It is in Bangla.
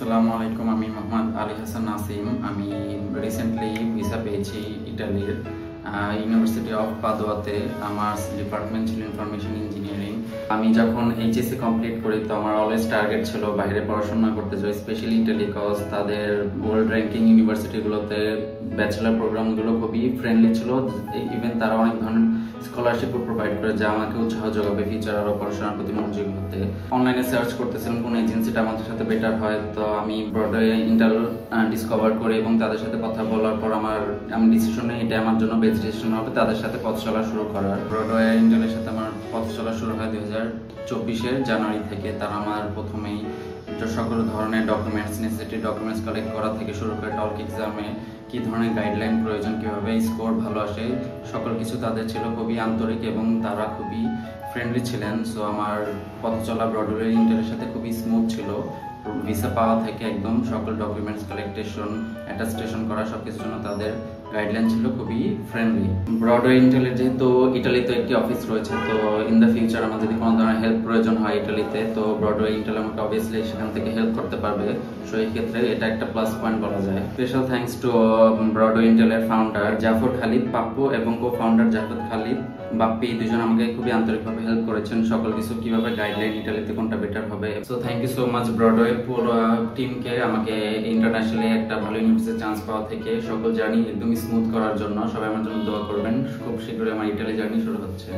আসসালামু আলাইকুম। আমি মোহাম্মদ আলী হাসান নাসিম। আমি রিসেন্টলি ভিসা পেয়েছি ইটালির ইউনিভার্সিটি অফ পাদুয়াতে। আমার ডিপার্টমেন্ট ছিল ইনফরমেশন ইঞ্জিনিয়ারিং। আমি যখন এইচএসসি কমপ্লিট করি তো আমার অলওয়েজ টার্গেট ছিল বাইরে পড়াশোনা করতে যাই, স্পেশালি ইটালি, কজ তাদের ওয়ার্ল্ড র্যাঙ্কিং ইউনিভার্সিটিগুলোতে ব্যাচেলার প্রোগ্রামগুলো খুবই ফ্রেন্ডলি ছিল। ইভেন তারা অনেক ধরনের স্কলারশিপও প্রোভাইড করে, যা আমাকে উৎসাহ যোগাবে ফিউচার আরও পড়াশোনার প্রতি মনোযোগী হতে। অনলাইনে সার্চ করতেছিলাম কোন এজেন্সিটা আমাদের সাথে বেটার হয়, তো আমি ব্রডওয়ে ইন্টাল ডিসকভার করি এবং তাদের সাথে কথা বলার পর আমি ডিসিশন নিই এটা আমার জন্য বেস্ট ডিসিশন হবে তাদের সাথে পথ চলা শুরু করার। ব্রডওয়ে ইন্টালের সাথে আমার পথ চলা শুরু হয় 2024-এর জানুয়ারি থেকে। তারা আমার প্রথমেই সকল ধরনের ডকুমেন্টস, নেসেসিটি ডকুমেন্টস কালেক্ট করা থেকে শুরু করে টলক এক্সামে কি ধরনের গাইডলাইন প্রয়োজন, কিভাবে স্কোর ভালো আসে, সকল কিছু তাদের ছিল খুবই আন্তরিক এবং তারা খুবই ফ্রেন্ডলি ছিলেন। সো আমার পথ চলা ব্রডওয়ে ইন্টালের সাথে খুবই স্মুথ ছিল। ভিসা পাওয়া থেকে একদম সকল ডকুমেন্টস কালেক্টেশন, অ্যাটাস্টেশন করা সবকিছুর জন্য তাদের গাইডলাইন ছিল খুবই ফ্রেন্ডলি। ব্রডওয়ে ইন্টেলের যেহেতু ইটালিতে একটি অফিস রয়েছে, তো ইন দ্য ফিউচার আমার যদি কোনো ধরনের হেল্প প্রয়োজন হয় ইটালিতে, তো ব্রডওয়ে ইন্টেল আমাকে অবভিয়াসলি সেখান থেকে হেল্প করতে পারবে। সো এই ক্ষেত্রে এটা একটা প্লাস পয়েন্ট বলা যায়। স্পেশাল থ্যাঙ্কস টু ব্রডওয়ে ইন্টেলের ফাউন্ডার জাফর খালিদ পাপ্পু এবং কো ফাউন্ডার জাফর খালিদ বাপ্পি, দুজন আমাকে খুবই আন্তরিকভাবে হেল্প করেছেন সকল কিছু কিভাবে গাইডলাইন ইটালিতে কোনটা বেটার হবে। So thank you so much Broadway পুরো টিমকে আমাকে ইন্টারন্যাশনালি একটা ভালো ইউনিভার্সিটি চান্স পাওয়া থেকে সকল জার্নি একদমই স্মুথ করার জন্য। সবাই আমার জন্য দোয়া করবেন। খুব শীঘ্রই আমার ইটালি জার্নি শুরু হচ্ছে।